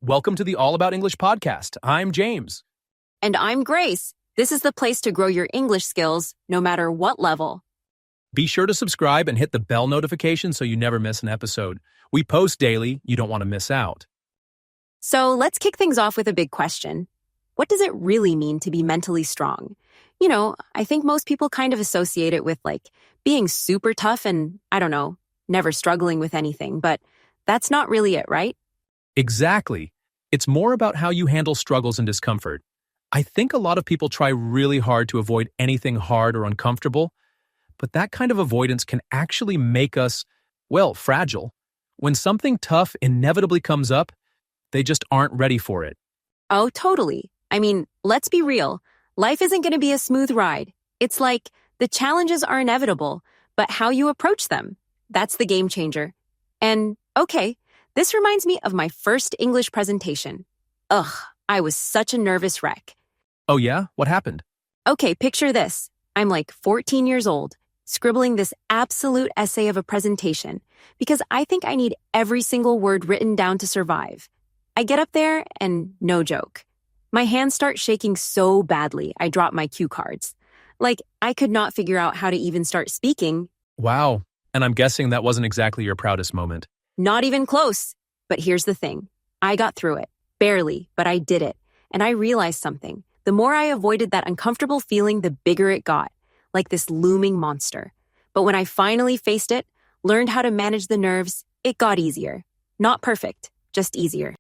Welcome to the All About English podcast. I'm James. And I'm Grace. This is the place to grow your English skills, no matter what level. Be sure to subscribe and hit the bell notification so you never miss an episode. We post daily. You don't want to miss out. So let's kick things off with a big question. What does it really mean to be mentally strong? I think most people kind of associate it with being super tough and, never struggling with anything, but that's not really it, right? Exactly. It's more about how you handle struggles and discomfort. I think a lot of people try really hard to avoid anything hard or uncomfortable, but that kind of avoidance can actually make us, fragile. When something tough inevitably comes up, they just aren't ready for it. Oh, totally. Let's be real. Life isn't going to be a smooth ride. It's like the challenges are inevitable, but how you approach them, that's the game changer. And, okay, this reminds me of my first English presentation. I was such a nervous wreck. Oh yeah? What happened? Okay, picture this. I'm 14 years old, scribbling this absolute essay of a presentation because I think I need every single word written down to survive. I get up there and no joke. My hands start shaking so badly I drop my cue cards. I could not figure out how to even start speaking. Wow. And I'm guessing that wasn't exactly your proudest moment. Not even close. But here's the thing. I got through it. Barely, but I did it. And I realized something. The more I avoided that uncomfortable feeling, the bigger it got, like this looming monster. But when I finally faced it, learned how to manage the nerves, it got easier. Not perfect, just easier.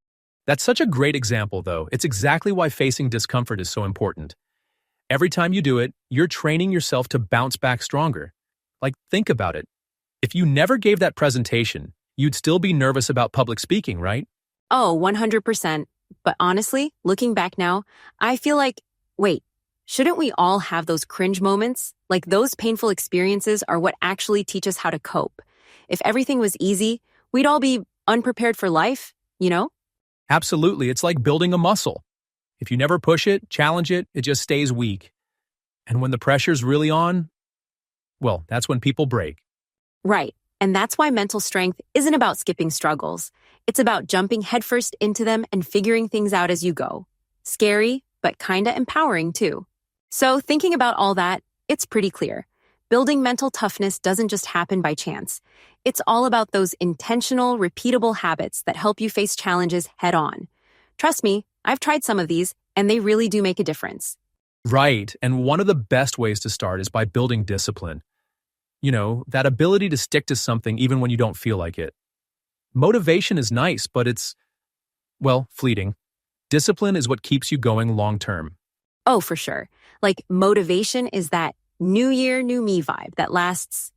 That's such a great example, though. It's exactly why facing discomfort is so important. Every time you do it, you're training yourself to bounce back stronger. Think about it. If you never gave that presentation, you'd still be nervous about public speaking, right? Oh, 100%. But honestly, looking back now, I feel wait, shouldn't we all have those cringe moments? Those painful experiences are what actually teach us how to cope. If everything was easy, we'd all be unprepared for life, Absolutely. It's like building a muscle. If you never push it, challenge it, it just stays weak. And when the pressure's really on, that's when people break. Right. And that's why mental strength isn't about skipping struggles. It's about jumping headfirst into them and figuring things out as you go. Scary, but kinda empowering too. So thinking about all that, it's pretty clear. Building mental toughness doesn't just happen by chance. It's all about those intentional, repeatable habits that help you face challenges head on. Trust me, I've tried some of these, and they really do make a difference. Right. And one of the best ways to start is by building discipline. That ability to stick to something even when you don't feel like it. Motivation is nice, but it's, fleeting. Discipline is what keeps you going long term. Oh, for sure. Motivation is that new year, new me vibe that lasts,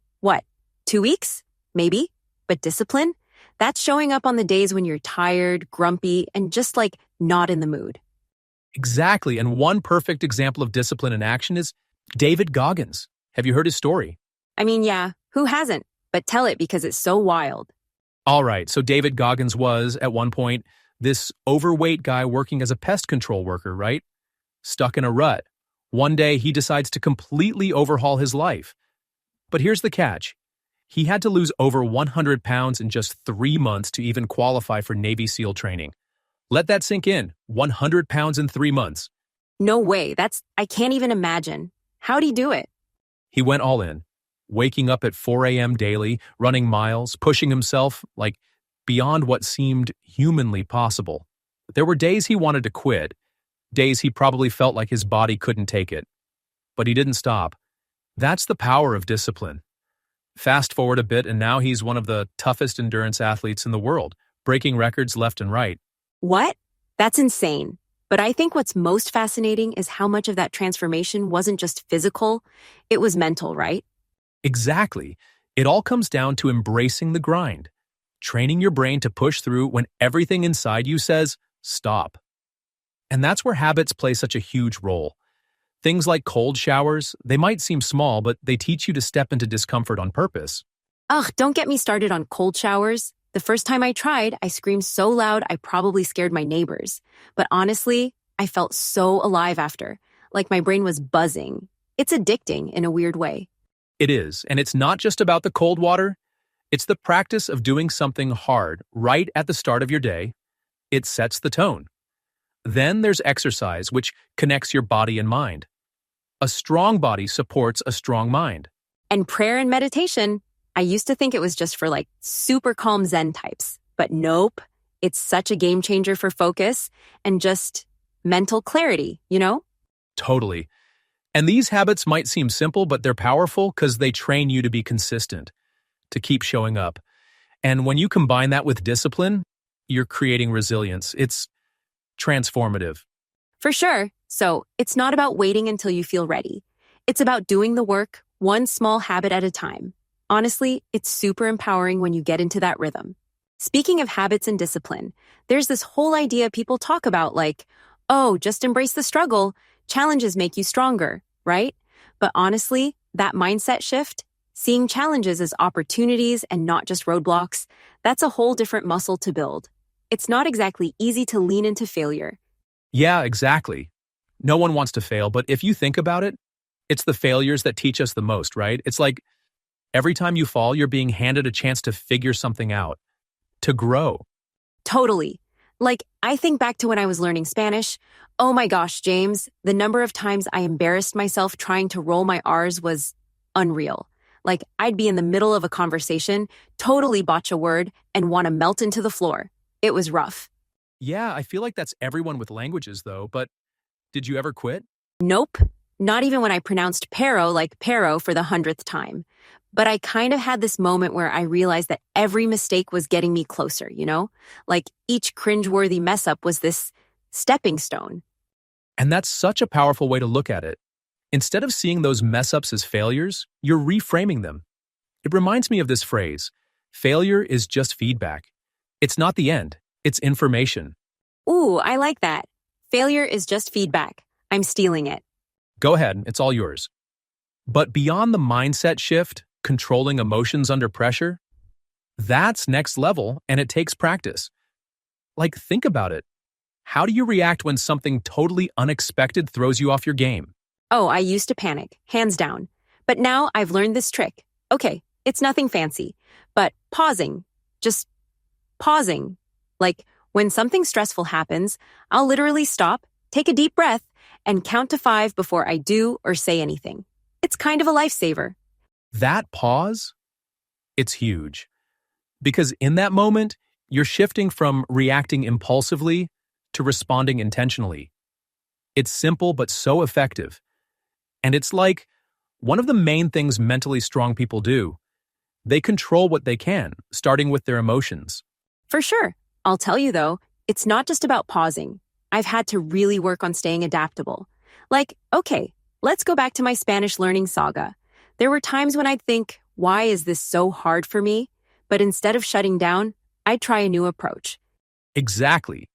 2 weeks? Maybe. But discipline? That's showing up on the days when you're tired, grumpy, and just not in the mood. Exactly. And one perfect example of discipline in action is David Goggins. Have you heard his story? Yeah, who hasn't? But tell it because it's so wild. All right, so David Goggins was, at one point, this overweight guy working as a pest control worker, right? Stuck in a rut. One day, he decides to completely overhaul his life. But here's the catch. He had to lose over 100 pounds in just 3 months to even qualify for Navy SEAL training. Let that sink in. 100 pounds in 3 months. No way. I can't even imagine. How'd he do it? He went all in. Waking up at 4 a.m. daily, running miles, pushing himself, beyond what seemed humanly possible. There were days he wanted to quit, days he probably felt like his body couldn't take it. But he didn't stop. That's the power of discipline. Fast forward a bit, and now he's one of the toughest endurance athletes in the world, breaking records left and right. What? That's insane. But I think what's most fascinating is how much of that transformation wasn't just physical, it was mental, right? Exactly. It all comes down to embracing the grind, training your brain to push through when everything inside you says, stop. And that's where habits play such a huge role. Things like cold showers, they might seem small, but they teach you to step into discomfort on purpose. Ugh, don't get me started on cold showers. The first time I tried, I screamed so loud I probably scared my neighbors. But honestly, I felt so alive after, like my brain was buzzing. It's addicting in a weird way. It is, and it's not just about the cold water. It's the practice of doing something hard right at the start of your day. It sets the tone. Then there's exercise, which connects your body and mind. A strong body supports a strong mind. And prayer and meditation, I used to think it was just for like super calm Zen types, but nope. It's such a game changer for focus and just mental clarity, you know? Totally. And these habits might seem simple, but they're powerful because they train you to be consistent, to keep showing up. And when you combine that with discipline, you're creating resilience. It's transformative. For sure. So it's not about waiting until you feel ready. It's about doing the work, one small habit at a time. Honestly, it's super empowering when you get into that rhythm. Speaking of habits and discipline, there's this whole idea people talk about like, oh, just embrace the struggle. Challenges make you stronger, right? But honestly, that mindset shift, seeing challenges as opportunities and not just roadblocks, that's a whole different muscle to build. It's not exactly easy to lean into failure. Yeah, exactly. No one wants to fail, but if you think about it, it's the failures that teach us the most, right? It's like every time you fall, you're being handed a chance to figure something out, to grow. Totally. Like, I think back to when I was learning Spanish. Oh my gosh, James, the number of times I embarrassed myself trying to roll my R's was unreal. Like, I'd be in the middle of a conversation, totally botch a word, and want to melt into the floor. It was rough. Yeah, I feel like that's everyone with languages, though, but did you ever quit? Nope. Not even when I pronounced pero like pero for the 100th time. But I kind of had this moment where I realized that every mistake was getting me closer, you know? Like each cringeworthy mess up was this stepping stone. And that's such a powerful way to look at it. Instead of seeing those mess ups as failures, you're reframing them. It reminds me of this phrase, failure is just feedback. It's not the end, it's information. Ooh, I like that. Failure is just feedback. I'm stealing it. Go ahead, it's all yours. But beyond the mindset shift, controlling emotions under pressure, that's next level and it takes practice. Like, think about it. How do you react when something totally unexpected throws you off your game? Oh, I used to panic, hands down. But now I've learned this trick. Okay, it's nothing fancy, but pausing. Just pausing. Like, when something stressful happens, I'll literally stop, take a deep breath, and count to 5 before I do or say anything. It's kind of a lifesaver. That pause, it's huge. Because in that moment, you're shifting from reacting impulsively to responding intentionally. It's simple but so effective. And it's like one of the main things mentally strong people do. They control what they can, starting with their emotions. For sure. I'll tell you though, it's not just about pausing. I've had to really work on staying adaptable. Like, okay, let's go back to my Spanish learning saga. There were times when I'd think, why is this so hard for me? But instead of shutting down, I'd try a new approach. Exactly.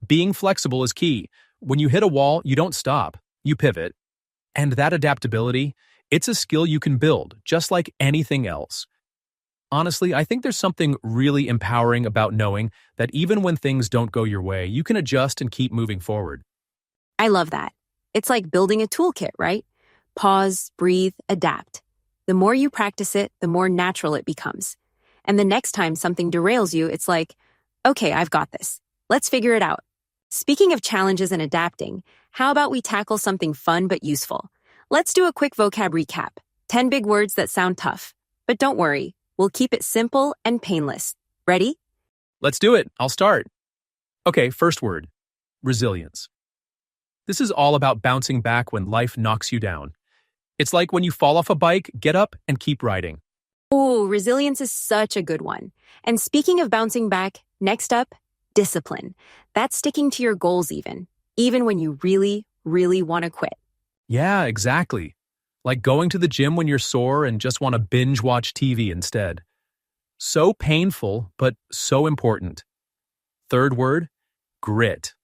Being flexible is key. When you hit a wall, you don't stop, you pivot. And that adaptability, it's a skill you can build, just like anything else. Honestly, I think there's something really empowering about knowing that even when things don't go your way, you can adjust and keep moving forward. I love that. It's like building a toolkit, right? Pause, breathe, adapt. The more you practice it, the more natural it becomes. And the next time something derails you, it's like, okay, I've got this. Let's figure it out. Speaking of challenges and adapting, how about we tackle something fun but useful? Let's do a quick vocab recap. 10 big words that sound tough. But don't worry, we'll keep it simple and painless. Ready? Let's do it. I'll start. Okay, first word, resilience. This is all about bouncing back when life knocks you down. It's like when you fall off a bike, get up and keep riding. Ooh, resilience is such a good one. And speaking of bouncing back, next up, discipline. That's sticking to your goals even when you really, really want to quit. Yeah, exactly. Like going to the gym when you're sore and just want to binge watch TV instead. So painful, but so important. Third word, grit.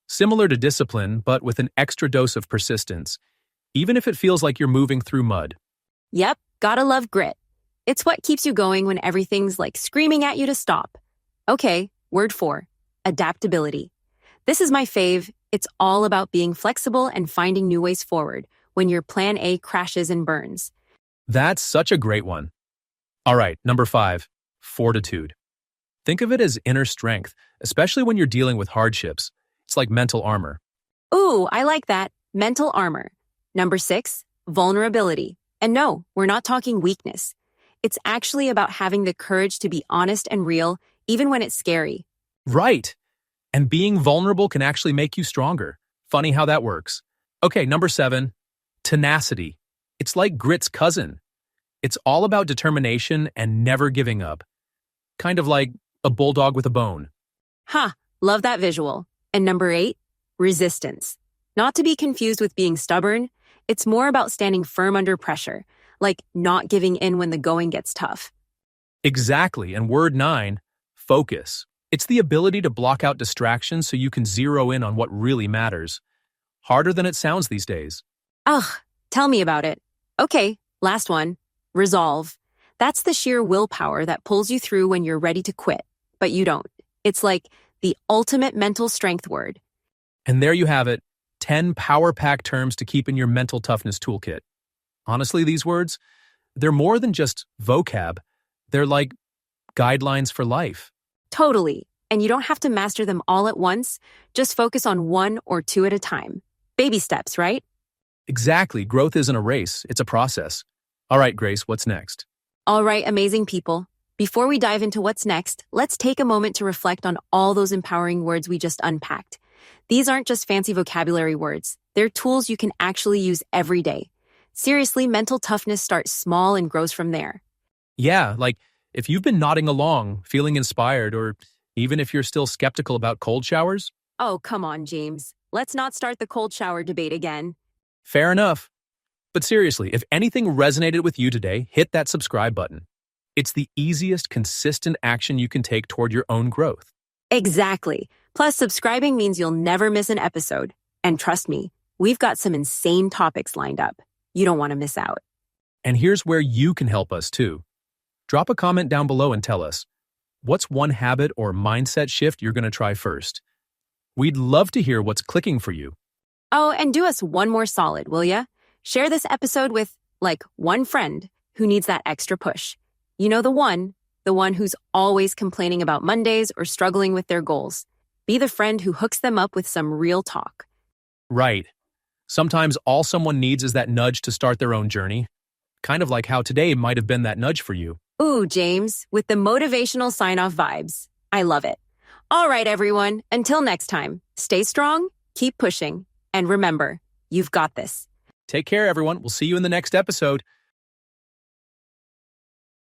Similar to discipline, but with an extra dose of persistence, even if it feels like you're moving through mud. Yep, gotta love grit. It's what keeps you going when everything's like screaming at you to stop. Okay, word 4, adaptability. This is my fave. It's all about being flexible and finding new ways forward when your plan A crashes and burns. That's such a great one. All right, number 5, fortitude. Think of it as inner strength, especially when you're dealing with hardships. It's like mental armor. Ooh, I like that. Mental armor. Number 6, vulnerability. And no, we're not talking weakness. It's actually about having the courage to be honest and real, even when it's scary. Right. And being vulnerable can actually make you stronger. Funny how that works. Okay, number 7, tenacity. It's like grit's cousin. It's all about determination and never giving up. Kind of like a bulldog with a bone. Ha, love that visual. And number 8, resistance. Not to be confused with being stubborn, it's more about standing firm under pressure, like not giving in when the going gets tough. Exactly, and word 9, focus. It's the ability to block out distractions so you can zero in on what really matters. Harder than it sounds these days. Ugh, tell me about it. Okay, last one. Resolve. That's the sheer willpower that pulls you through when you're ready to quit, but you don't. It's like the ultimate mental strength word. And there you have it, 10 power-packed terms to keep in your mental toughness toolkit. Honestly, these words, they're more than just vocab. They're like guidelines for life. Totally. And you don't have to master them all at once. Just focus on 1 or 2 at a time. Baby steps, right? Exactly. Growth isn't a race, it's a process. All right, Grace, what's next? All right, amazing people. Before we dive into what's next, let's take a moment to reflect on all those empowering words we just unpacked. These aren't just fancy vocabulary words. They're tools you can actually use every day. Seriously, mental toughness starts small and grows from there. Yeah, like if you've been nodding along, feeling inspired, or even if you're still skeptical about cold showers, Oh, come on, James. Let's not start the cold shower debate again. fair enough. But seriously, if anything resonated with you today, hit that subscribe button. It's the easiest, consistent action you can take toward your own growth. Exactly. Plus, subscribing means you'll never miss an episode. And trust me, we've got some insane topics lined up. You don't want to miss out. And here's where you can help us too. Drop a comment down below and tell us, what's one habit or mindset shift you're going to try first? We'd love to hear what's clicking for you. Oh, and do us one more solid, will ya? Share this episode with, like, one friend who needs that extra push. You know the one who's always complaining about Mondays or struggling with their goals. Be the friend who hooks them up with some real talk. Right. Sometimes all someone needs is that nudge to start their own journey. Kind of like how today might have been that nudge for you. Ooh, James, with the motivational sign-off vibes. I love it. All right, everyone, until next time, stay strong, keep pushing, and remember, you've got this. Take care, everyone. We'll see you in the next episode.